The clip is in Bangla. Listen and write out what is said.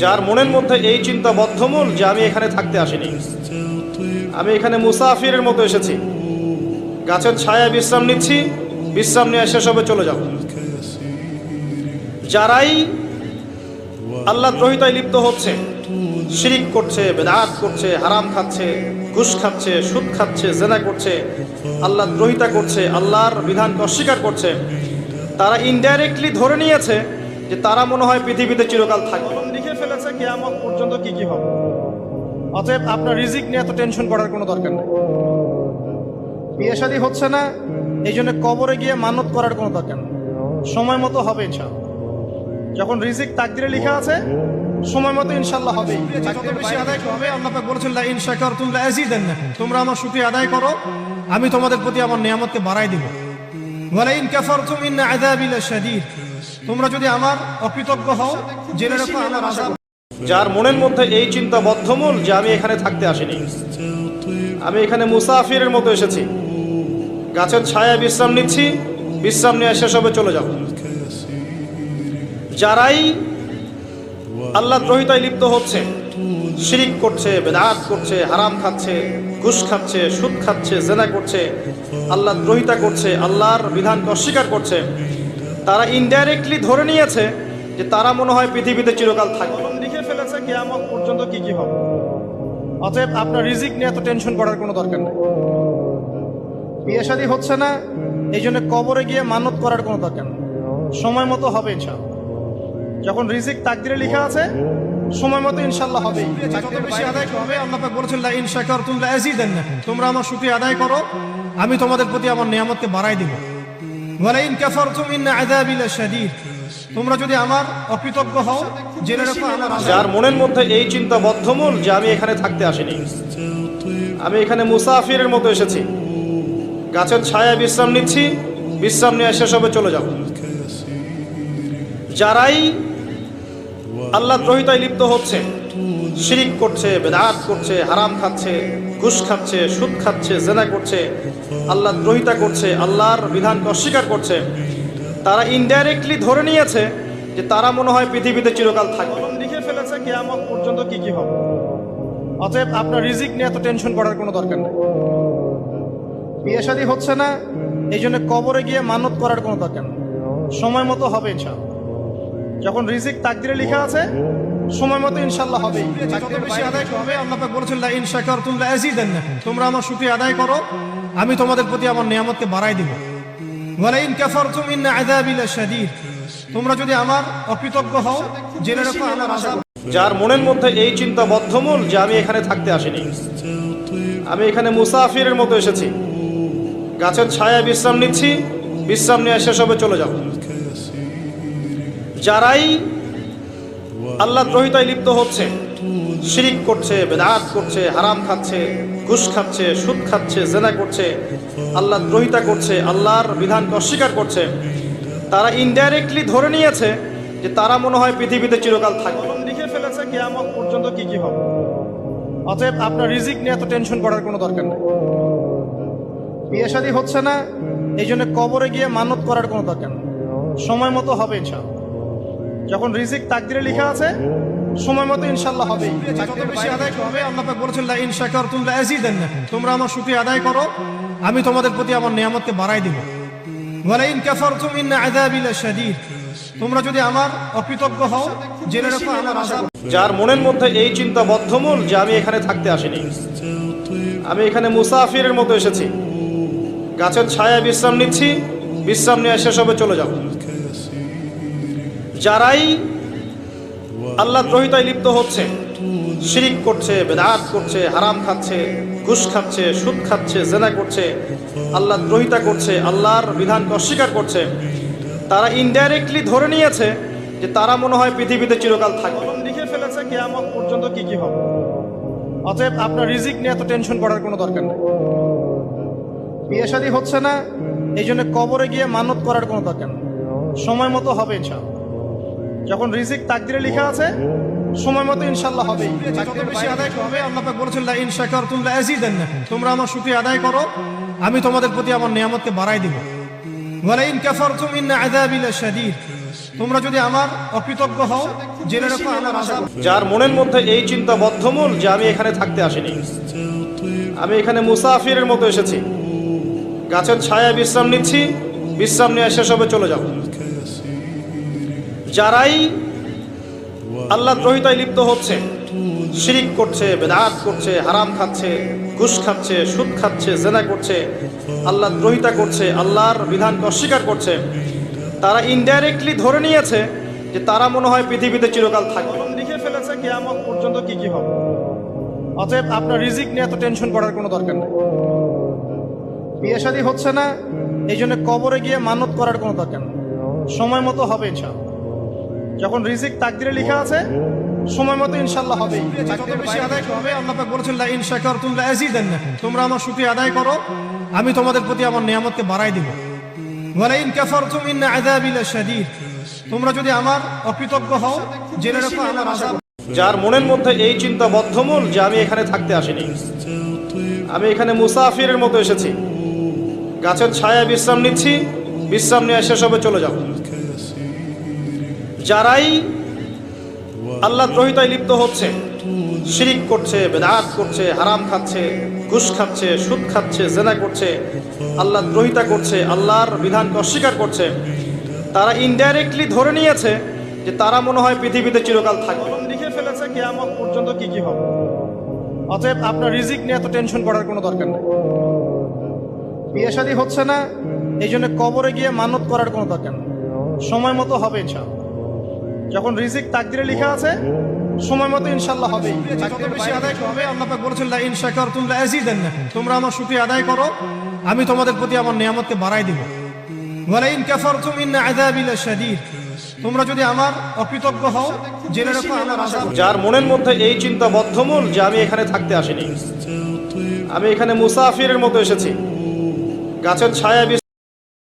যার মনের মধ্যে এই চিন্তা বদ্ধমূল যে আমি এখানে থাকতে আসিনি, আমি এখানে মুসাফিরের মতো এসেছি, গাছের ছায়া বিশ্রাম নিচ্ছি, বিশ্রাম নিয়ে শেষ হবে চলে যাব। যারাই আল্লাহ দ্রোহিতায় লিপ্ত হচ্ছে, শিরিক করছে, বেদাত করছে, হারাম খাচ্ছে, ঘুষ খাচ্ছে, সুদ খাচ্ছে, জেনা করছে, আল্লাহ দ্রোহিতা করছে, আল্লাহর বিধানকে অস্বীকার করছে, তারা ইনডাইরেক্টলি ধরে নিয়েছে যে তারা মনে হয় পৃথিবীতে চিরকাল থাকবে। লিখে ফেলেছে কিয়ামত পর্যন্ত কি কি হবে। অতএব আপনার রিজিক নিয়ে এত টেনশন করার কোনো দরকার নেই। বিয়ে শাদী হচ্ছে না, এই জন্য কবরে গিয়ে মানত করার কোনো দরকার নেই। সময় মতো হবে ইনশাআল্লাহ। যখন রিজিক তাকদিরে লেখা আছে, সময় মতো ইনশাআল্লাহ হবে। যত বেশি আদায় করবে, আল্লাহ পাক বলেছেন লা ইন শাকারতুম লা আযীদান্নাকুম, তোমরা আমার শুকরিয়া আদায় করো, আমি তোমাদের প্রতি আমার নিয়ামতকে বাড়াই দিব। ওয়া লা ইন কাফারতুম ইন্না আযাবি লাশাদীদ, তোমরা যদি আমার অকৃতজ্ঞ হও, জেনে রাখো আমার আযাব। যার মনের মধ্যে এই চিন্তা বদ্ধমূল যে আমি এখানে থাকতে আসিনি, আমি এখানে মুসাফিরের মতো এসেছি, গাছের ছায়া বিশ্রাম নিচ্ছি, বিশ্রাম নিয়ে শেষ হবে চলে যাব। যারাই আল্লাহ দ্রোহিতায় লিপ্ত হচ্ছে, শিরিক করছে, বেদাত করছে, হারাম খাচ্ছে, ঘুষ খাচ্ছে, সুদ খাচ্ছে, জেনা করছে, আল্লাহ দ্রোহিতা করছে, আল্লাহর বিধানকে অস্বীকার করছে, তারা ইনডাইরেক্টলি ধরে নিয়েছে যে তারা মনে হয় পৃথিবীতে চিরকাল থাকবে। লিখে ফেলেছে কিয়ামত পর্যন্ত কি কি হবে। অতএব আপনার রিজিক নিয়ে এত টেনশন করার কোনো দরকার নেই। বিয়ে শাদী হচ্ছে না, এই জন্য কবরে গিয়ে মানত করার কোনো দরকার নেই। সময় মতো হবে ইনশাআল্লাহ। যখন রিজিক তাকদিরে লেখা আছে, সময় মতো ইনশাআল্লাহ হবে। যত বেশি আদায় করবে, আল্লাহ পাক বলেছেন লা ইন শাকারতুম লা আযীদান্নাকুম, তোমরা আমার শুকরিয়া আদায় করো, আমি তোমাদের প্রতি আমার নিয়ামতকে বাড়াই দিব। ওয়া লা ইন কাফারতুম ইন্না আযাবি লাশাদীদ, তোমরা যদি আমার অকৃতজ্ঞ হও, জেনে রাখো আমার আযাব। যার মনের মধ্যে এই চিন্তা বদ্ধমূল যে আমি এখানে থাকতে আসিনি, আমি এখানে মুসাফিরের মতো এসেছি, গাছের ছায়া বিশ্রাম নিচ্ছি, বিশ্রাম নিয়ে শেষ হবে চলে যাব। যারাই আল্লাহ দ্রোহিতায় লিপ্ত হচ্ছে, শিরিক করছে, বেদাত করছে, হারাম খাচ্ছে, ঘুষ খাচ্ছে, সুদ খাচ্ছে, জেনা করছে, আল্লাহ দ্রোহিতা করছে, আল্লাহর বিধানকে অস্বীকার করছে, তারা ইনডাইরেক্টলি ধরে নিয়েছে যে তারা মনে হয় পৃথিবীতে চিরকাল থাকবে। লিখে ফেলেছে কিয়ামত পর্যন্ত কি কি হবে। অতএব আপনার রিজিক নিয়ে এত টেনশন করার কোনো দরকার নেই। বিয়ে শাদী হচ্ছে না, এই জন্য কবরে গিয়ে মানত করার কোনো দরকার নেই। সময় মতো হবে ইনশাআল্লাহ। যখন রিজিক তাকদিরে লেখা আছে, সময় মতো ইনশাআল্লাহ হবে। যত বেশি আদায় করবে, আল্লাহ পাক বলেছেন লা ইন শাকারতুম লা আযীদান্নাকুম, তোমরা আমার শুকরিয়া আদায় করো, আমি তোমাদের প্রতি আমার নিয়ামতকে বাড়াই দিব। ওয়া লা ইন কাফারতুম ইন্না আযাবি লাশাদীদ, তোমরা যদি আমার অকৃতজ্ঞ হও, জেনে রাখো আমার আযাব। যার মনের মধ্যে এই চিন্তা বদ্ধমূল যে আমি এখানে থাকতে আসিনি, আমি এখানে মুসাফিরের মতো এসেছি, গাছের ছায়া বিশ্রাম নিচ্ছি, বিশ্রাম নিয়ে শেষ হবে চলে যাব। যারাই আল্লাহ দ্রোহিতায় লিপ্ত হচ্ছে, শিরিক করছে, বেদাত করছে, হারাম খাচ্ছে, ঘুষ খাচ্ছে, সুদ খাচ্ছে, জেনা করছে, আল্লাহ দ্রোহিতা করছে, আল্লাহর বিধানকে অস্বীকার করছে, তারা ইনডাইরেক্টলি ধরে নিয়েছে যে তারা মনে হয় পৃথিবীতে চিরকাল থাকবে। লিখে ফেলেছে কিয়ামত পর্যন্ত কি কি হবে। অতএব আপনার রিজিক নিয়ে এত টেনশন করার কোনো দরকার নেই। বিয়ে শাদী হচ্ছে না, এই জন্য কবরে গিয়ে মানত করার কোনো দরকার নেই। সময় মতো হবে ইনশাআল্লাহ। যখন রিজিক তাকদিরে লেখা আছে, সময় মতো ইনশাআল্লাহ হবে। যত বেশি আদায় করবে, আল্লাহ পাক বলেছেন লা ইন শাকারতুম লা আযীদান্নাকুম, তোমরা আমার শুকরিয়া আদায় করো, আমি তোমাদের প্রতি আমার নিয়ামতকে বাড়াই দিব। ওয়া লা ইন কাফারতুম ইন্না আযাবি লাশাদীদ, তোমরা যদি আমার অকৃতজ্ঞ হও, জেনে রাখো আমার আযাব। যার মনের মধ্যে এই চিন্তা বদ্ধমূল যে আমি এখানে থাকতে আসিনি, আমি এখানে মুসাফিরের মতো এসেছি, গাছের ছায়া বিশ্রাম নিচ্ছি, বিশ্রাম নিয়ে শেষ হবে চলে যাব। যারাই আল্লাহ দ্রোহিতায় লিপ্ত হচ্ছে, শিরিক করছে, বেদাত করছে, হারাম খাচ্ছে, ঘুষ খাচ্ছে, সুদ খাচ্ছে, জেনা করছে, আল্লাহ দ্রোহিতা করছে, আল্লাহর বিধানকে অস্বীকার করছে, তারা ইনডাইরেক্টলি ধরে নিয়েছে যে তারা মনে হয় পৃথিবীতে চিরকাল থাকবে। লিখে ফেলেছে কিয়ামত পর্যন্ত কি কি হবে। অতএব আপনার রিজিক নিয়ে এত টেনশন করার কোনো দরকার নেই। বিয়ে শাদী হচ্ছে না, এই জন্য কবরে গিয়ে মানত করার কোনো দরকার নেই। সময় মতো হবে ইনশাআল্লাহ। যখন রিজিক তাকদিরে লেখা আছে, সময় মতো ইনশাআল্লাহ হবে। যত বেশি আদায় করবে, আল্লাহ পাক বলেছেন লা ইন শাকারতুম লা আযীদান্নাকুম, তোমরা আমার শুকরিয়া আদায় করো, আমি তোমাদের প্রতি আমার নিয়ামতকে বাড়াই দিব। ওয়া লা ইন কাফারতুম ইন্না আযাবি লাশাদীদ, তোমরা যদি আমার অকৃতজ্ঞ হও জেনে রাখো আমার আযাব। যার মনের মধ্যে এই চিন্তা বদ্ধমূল যে আমি এখানে থাকতে আসিনি, আমি এখানে মুসাফিরের মতো এসেছি, গাছের ছায়ায় বিশ্রাম নিচ্ছি, বিশ্রাম নিয়ে শেষ হবে চলে যাব। যারাই আল্লাহ দ্রোহিতায় লিপ্ত হচ্ছে, শিরিক করছে, বেদাত করছে, হারাম খাচ্ছে, ঘুষ খাচ্ছে, সুদ খাচ্ছে, জেনা করছে, আল্লাহ দ্রোহিতা করছে, আল্লাহর বিধানকে অস্বীকার করছে, তারা ইনডাইরেক্টলি ধরে নিয়েছে যে তারা মনে হয় পৃথিবীতে চিরকাল থাকবে। লিখে ফেলেছে কিয়ামত পর্যন্ত কি কি হবে। অতএব আপনার রিজিক নিয়ে এত টেনশন করার কোনো দরকার নেই। বিয়ে শাদী হচ্ছে না, এই জন্য কবরে গিয়ে মানত করার কোনো দরকার নেই। সময় মতো হবে ইনশাআল্লাহ। যখন রিজিক তাকদিরে লেখা আছে, সময় মতো ইনশাআল্লাহ হবে। যত বেশি আদায় করবে, আল্লাহ পাক বলেছেন লা ইন শাকারতুম লা আযীদান্নাকুম, তোমরা আমার শুকরিয়া আদায় করো, আমি তোমাদের প্রতি আমার নিয়ামতকে বাড়াই দেব। ওয়া লা ইন কাফারতুম ইন্না আযাবি লাশাদীদ, তোমরা যদি আমার অকৃতজ্ঞ হও জেনে রাখো আমার আযাব। যার মনের মধ্যে এই চিন্তা বদ্ধমূল যে আমি এখানে থাকতে আসিনি, আমি এখানে মুসাফিরের মতো এসেছি, গাছের ছায়ায় বিশ্রাম নিচ্ছি, বিশ্রাম নিয়ে শেষ হবে চলে যাব। যারাই আল্লাহ দ্রোহিতায় লিপ্ত হচ্ছে, শিরিক করছে, বেদাত করছে, হারাম খাচ্ছে, ঘুষ খাচ্ছে, সুদ খাচ্ছে, জেনা করছে, আল্লাহ দ্রোহিতা করছে, আল্লাহর বিধানকে অস্বীকার করছে, তারা ইনডাইরেক্টলি ধরে নিয়েছে যে তারা মনে হয় পৃথিবীতে চিরকাল থাকবে। লিখে ফেলেছে কিয়ামত পর্যন্ত কি কি হবে। অতএব আপনার রিজিক নিয়ে এত টেনশন করার কোনো দরকার নেই। বিয়ে শাদী হচ্ছে না, এই জন্য কবরে গিয়ে মানত করার কোনো দরকার নেই। সময় মতো হবে ইনশাআল্লাহ। যখন রিজিক তাকদিরে লেখা আছে, সময় মতো ইনশাআল্লাহ হবে। যত বেশি আদায় করবে, আল্লাহ পাক বলেছেন লা ইন শাকারতুম লা আযীদান্নাকুম, তোমরা আমার শুকরিয়া আদায় করো, আমি তোমাদের প্রতি আমার নিয়ামতকে বাড়াই দেব। ওয়া লা ইন কাফারতুম ইন্না আযাবি লাশাদীদ, তোমরা যদি আমার অকৃতজ্ঞ হও জেনে রাখো আমার আযাব। যার মনের মধ্যে এই চিন্তা বদ্ধমূল যে আমি এখানে থাকতে আসিনি, আমি এখানে মুসাফিরের মতো এসেছি, গাছের ছায়ায়